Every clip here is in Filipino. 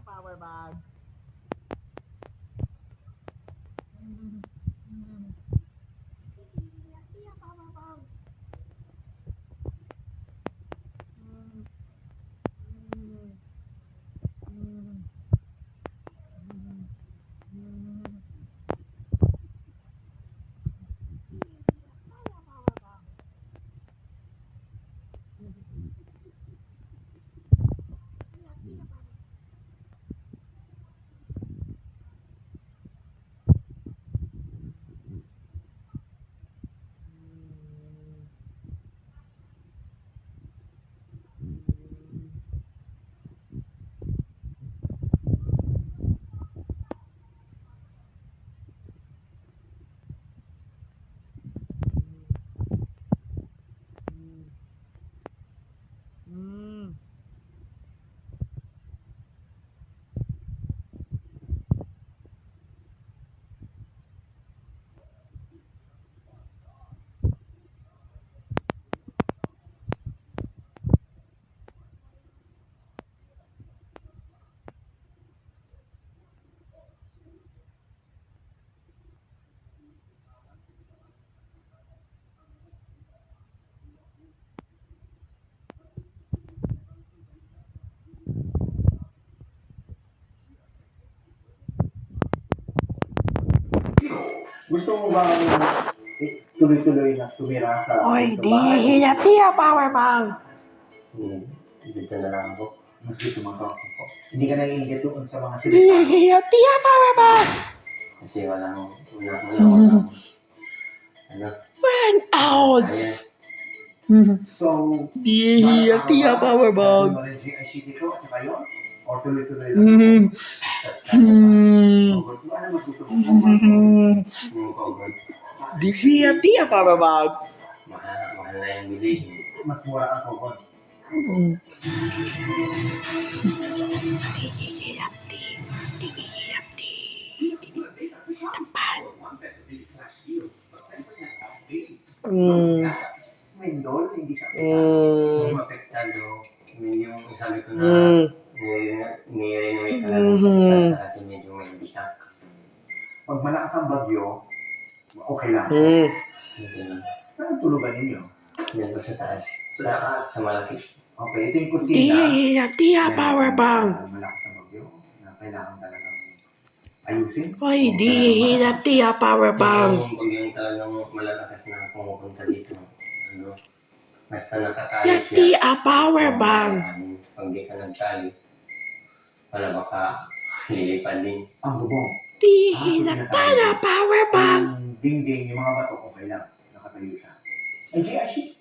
Power bag. Gusto mo bang tuloy-tuloy na tumira sa Oy, ganitong di bahay? hiyap tiya power bang. Dito na lang ako. Mas gusto mo ako. Hindi ka naiingit doon sa mga Di silita. hiyap tiya power bang. Kasi walang ano, Burn out. kaya. So, Di hiyap tiya power bang. gagawin mo rin GIC dito at saka yun? O tuloy-tuloy lang ako? Kogod, ano mas gusto mo? Kogod. Di hiyap tiya power bang. Mahal na yung bilihin. Mas mura ang kogod. Mendol, hindi siya apektado. Yung sabi ko na ni-renovate ka na kasi medyo may bisak. Pag malakas ang bagyo, okay lang. Saan tulugan ninyo? Yan sa taas. Sa malaki. Okay, ito yung Di kusina. hiyap tiya power bang. Malakas ang bagyo na kailangan talagang ayusin. Oy, di hiyap tiya power bang. Yung bagyong talagang malalakas na pumupunta dito. Ano? Basta nakatali Hiyap siya. tiya power bang. Pag di ka nagtali, wala baka lilipad din. Ang bubong. Di hiyap tiya power bang. Ang dingding, yung mga bato, okay lang. Nakatayo siya. Eh,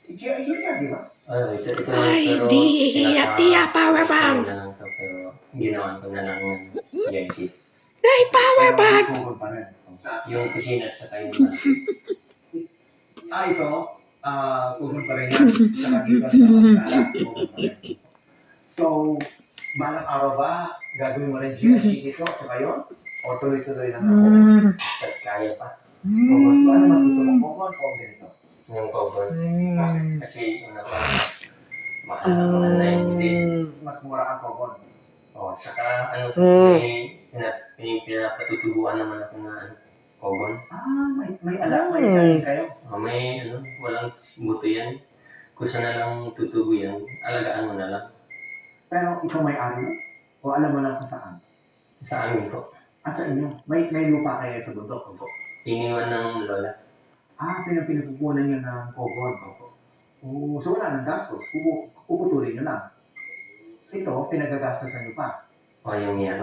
GIC ka, di ba? Ito Ay, di hiyap tiya power bang. Pero ginawan ko na lang ng GIC. Nay power bang. Tungkol pa rin. Yung kusina at saka yung ito, tungkol pa rin yan. Saka dito sa sala, tungkol pa rin. So, balang araw ba, gagawin mo rin GIC dito at saka yun? O tuloy-tuloy lang ako? At kaya pa. Kogod ko, ano mas gusto mo? Kogod o ganito? Yung kogod. Kasi una pa, mahal na yung hindi. Mas mura ang kogod. O, saka ano, may pinapatutubuan naman ako na kogon. May alamin kayo? May walang buto yan. Kung saan na lang tutubo yan, alagaan mo na lang. Pero ikaw may-ari mo? O alam mo lang kung saan? Sa amin po. Sa inyo? May lupa kayo sa bundok po? Iniwan ng lola. Sino pinagkukunan nyo ng kogon? Opo. So wala nang gastos. Puputulin nyo lang. Ito, pinagagastosan nyo pa. Yung yan.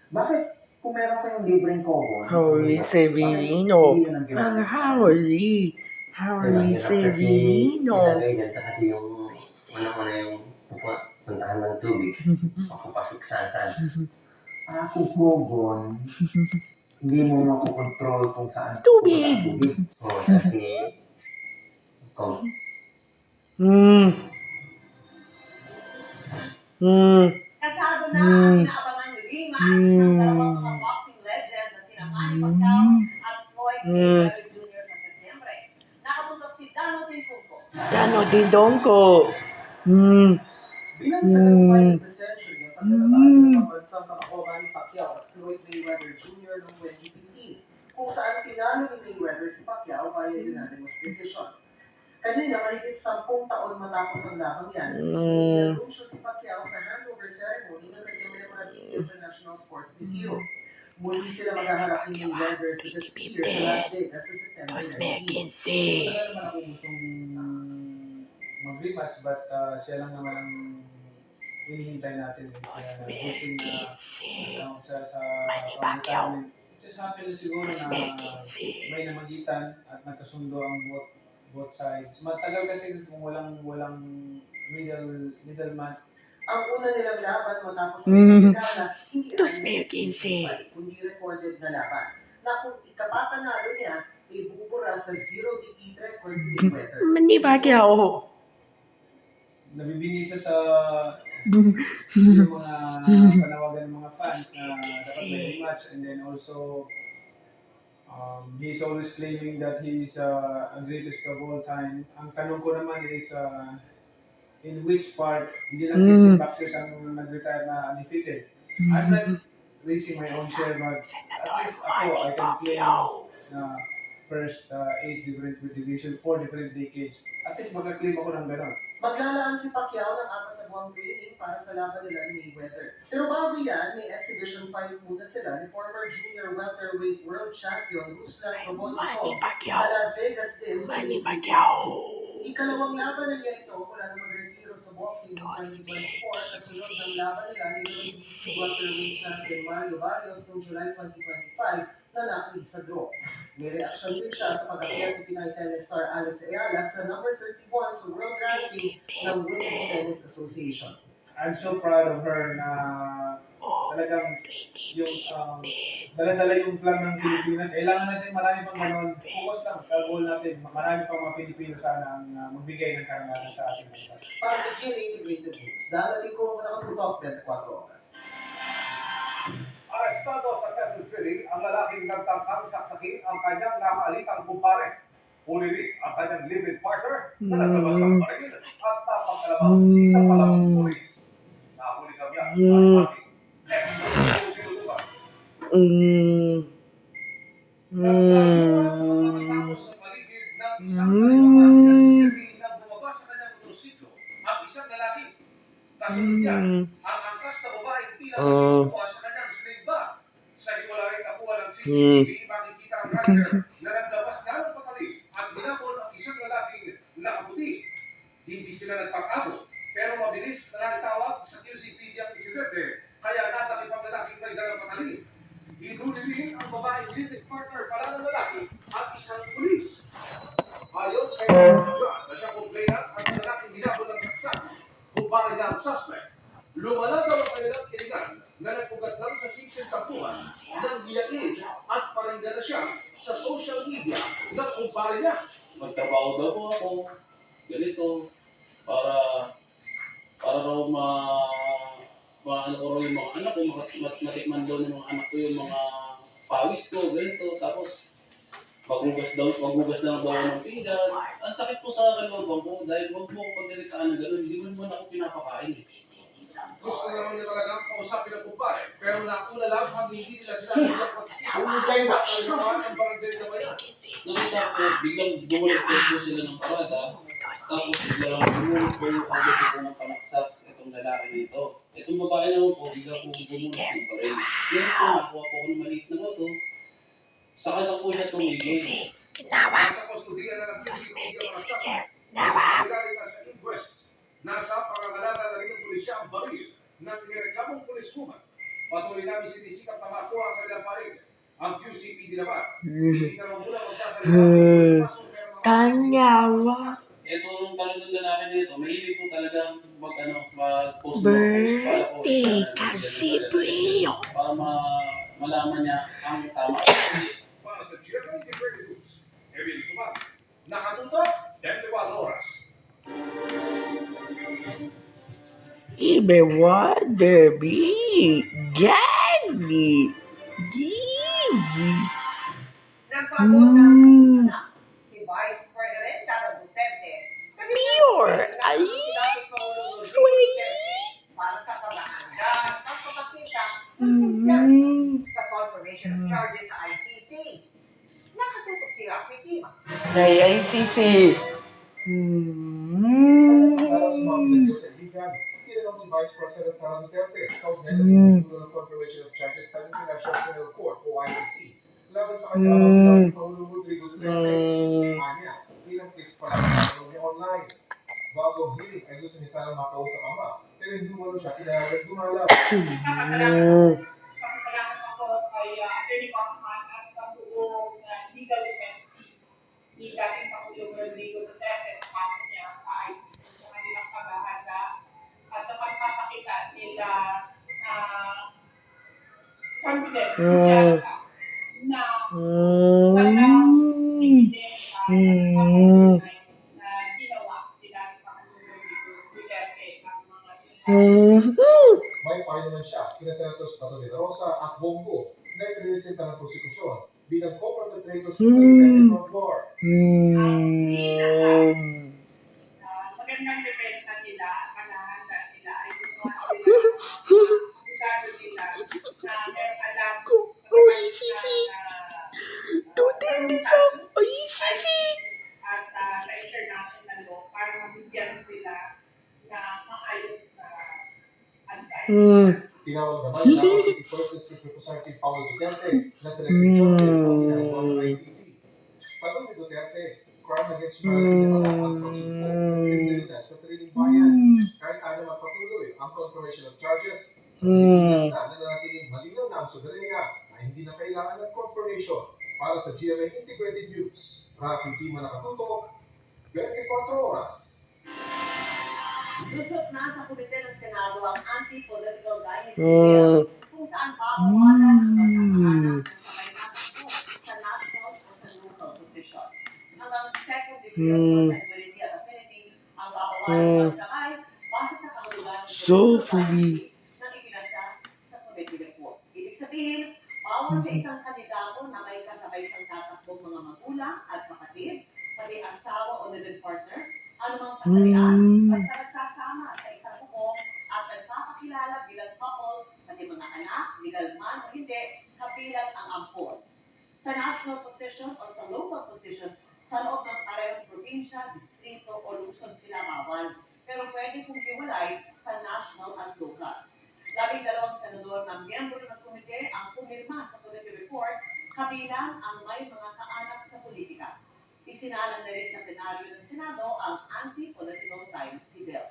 Bakit? Kung meron kayong libreng kogon, Holy Severino. Ang Holy Severino. Ilagay dyan kasi yung una-una yung puntahan ng tubig. Makapasok saan. Kung kogon, hindi mo makokontrol kung saan Tubig. pupunta ang tubig. So, kasi, ikaw, Kasado na ang inaabangan ni rematch ng dalawang mga boxing legend na sina Manny Pacquiao at Floyd Mayweather Jr. sa Setyembre. Nakapuntok si Dano Tincuco. Dano Dindongko. Bilang second fight of the century, ang pagkalaban ng pambansang kamakoba ni Pacquiao at Floyd Mayweather Jr. noong 2015, kung saan tinalo ni Mayweather si Pacquiao via unanimous decision. Kanina, mahigit 10 taon matapos ang labang yan, inanunsyo si Pacquiao sa handover ceremony ng kanyang memorabilia sa National Sports Museum. Muli sila maghaharap ni Mayweather sa The Sphere sa Las Vegas sa September 19. Wala naman ako gustong mag-rematch but siya lang naman ang hinihintay natin. Kaya hoping na nagtawag siya sa retirement. It's just happen na siguro na may namagitan at nagkasundo ang both sides. Matagal kasi kung walang middleman. Ang una nilang laban matapos ang isang dekada, hindi kundi recorded na laban. Na kung ikapapanalo niya, ay bubura sa zero defeat record ni Mayweather. Manny Pacquiao. Nabibingi siya sa yung mga panawagan ng mga fans na dapat may rematch, and then also he's always claiming that he's a greatest of all time. Ang tanong ko naman is in which part, hindi lang 50 boxers ang nag-retire na undefeated. I'm not raising my own share, but at least ako, I can claim na first 8 different division, 4 different decades. At least magka-claim ako ng gano'n. Maglalaan si Pacquiao ng 4 na buwang training para sa laban nila ni Mayweather. Pero bago yan, may exhibition fight muna sila ni former junior welterweight world champion Ruslan Robotikov sa Las Vegas din sa Manny Pacquiao. Ikalawang laban na niya ito mula na magretiro sa boxing noong 2024 kasunod ng laban nila ni welterweight champion Mario Barrios noong July 2025 na nakuli sa draw. May reaksyon din siya sa pag-akyat ni Pinay tennis star Alex Ayala sa number 31 sa world ranking ng Women's Tennis Association. I'm so proud of her na talagang yung dala-dala yung flag ng Pilipinas. Kailangan natin marami pang ganon. Focus lang sa goal natin. Marami pang mga Pilipino sana ang magbigay ng karangalan sa ating bansa. Para sa GMA Integrated News, darating ko nakatutok 24 oras. Arestado sa Quezon City ang lalaking nagtangkang saksakin ang kanyang nakaalitang kumpare. Huli rin ang kanyang live-in partner na naglabas ng baril at tapang kalabaw sa palabang pulis. Nahuli kami ang ating ex-tinutuban. Nagtatapos sa paligid ng isang kaliwa nang bumaba sa kanyang motorsiklo ang isang lalaki. Kasunod niya, ang angkas na babaeng tila nagkukuha sa kanyang sling bag. Sa hiwalay nakuha ng CCTV, makikita ang rider na naglabas na ng patali at hinabol ang isang lalaking nakaputi. Hindi sila nagpapabot, pero mabilis na nagtawag sa QCPD ang insidente, kaya natakip ang lalaking may dalang patali. Hinuli rin ang babaeng living partner pala ng lalaki at isang pulis. Ayon kay na siya complainant at ang lalaking hinabol ng saksak. Kumpara niya ang suspect. Lumala daw ang kanilang kinigan na nagpugat lang sa simpleng tampuhan ng giyain at paringgan na siya sa social media ng kumpara niya. Magtrabaho daw po ako, ganito, para raw ano ko raw yung mga anak ko, matikman daw ng mga anak ko yung mga pawis ko, ganito, tapos magugas lang daw ako ng pinggan. Ang sakit po sa kalooban ko dahil wag mo ako pagsalitaan na gano'n, hindi mo naman ako pinapakain. Gusto na rin niya talagang kausapin ang kumpare, pero nauna lang pag hindi nila sila nagpag-isip ang barangay na bayan. Nakita ko, biglang bumulit po sila ng parada, tapos biglang bumulit po yung agad po ng panaksak itong lalaki nito. Itong babae naman po, biglang po bumulit ng baril. Ngayon po, nakuha po ako ng maliit na moto, saka na po siya tumigil. Nasa kustudiya na ng PCPD ang masak. Ilalim na sa inquest. Nasa pangangalanan na rin ng pulisya ang baril ng inireklamong puliskuman. Patuloy namin sinisikap na makuha ang kanilang parin. Ang QCPD naman. Hindi naman muna magsasalita. Kanyawa. Ito yung talagang lalaki nito, mahilig po talagang mag-post para po Birthday kasi Brio. para malaman niya ang tama at mali. Para sa GMA Integrated News, Emil Suman, nakatutok 24 oras. Ibe water be Gandhi. Give. Nagpabot ng si Vice President Sara Duterte. Pure. Ay, sweet. Para sa pag-aanda at pagkakita ng kumpiyansa sa confirmation of charges sa ICC. Nakatutok si Rafi Tima. Ay, ICC. Para sa mga pinagyo sa Iligan, tinanong si Vice President Sara Duterte kaugnay ng ng confirmation of charges ng International Criminal Court o ICC laban sa kanya si Pangulong Rodrigo Duterte. Anya, ilang tips pa lang niya online. Bago ang hearing ay gusto niya sana makausap ama, pero hindi mo siya kinahagal dumalaw. Papasalamat ako kay Atty. Pacman at sa buong legal defense team ni dating Pangulong Rodrigo Duterte sa kaso niya sa ICC sa kanilang paghahanda at sa pagpapakita nila confidence na walang evidence na ginawa ni dating Pangulong Rodrigo Duterte ang mga sinasabi. May payo naman siya kina Senators Tato de la Rosa at Bongo na ipinisita ng prosekusyon bilang co-perpetrators sa independent front war. Magandang depensa nila at panahanda nila ay gumawa sila ng abogado nila na meron alam at sa international law para mabigyan sila na maayos na advice. Tinawag naman ng City First District Representative Paulo Duterte na selected justice ang ginagawa ng ICC. Tanong ni Duterte, crime against humanity na pala ang pagsugpo sa kriminalidad sa sariling bayan. Kahit ano magpatuloy ang confirmation of charges, sa Pilipinas na nananatiling malinaw na ang soberenya ay hindi na kailangan ng confirmation. Para sa GMA Integrated News, Rafi Tima nakatutok, 24 oras. Lusot na sa komite ng Senado ang anti-political dynasty bill kung saan babawalan ang pagkakaanak ng sabay natakbo sa national o sa local position. Hanggang second degree of consanguinity at affinity ang babawalan ng sakay base sa kahulugan ng So political free. dynasty na ipinasa sa committee report. Ibig sabihin, bawal sa isang kandidato na may kasabay siyang tatakbong mga magulang at kapatid, pati asawa o live partner, anumang kasarian, basta nagsasama sa isang buko at nagpapakilala bilang couple, pati mga anak, legal man o hindi, kabilang ang ampon. Sa national position o sa local position, sa loob ng parehong probinsya, distrito o lungsod sila bawal. Pero pwede kong hiwalay sa national at local. 12 senador na miyembro ng komite ang pumirma sa committee report, kabilang ang may mga kaanak sa politika. Isinalang na rin sa plenaryo ng Senado ang anti-political dynasty bill.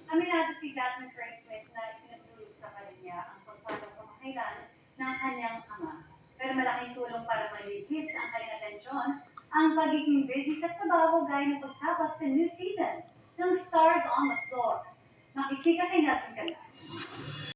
Aminado si Jasmine Croix-Smith na itinutulog sa kanya ang pagpapang kamakailan ng kanyang ama. Pero malaking tulong para maligis ang kanyang atensyon ang pagiging busy sa trabaho gaya ng pagsapak sa new season ng Stars on the Floor. Makichika kay Nelson Ganda.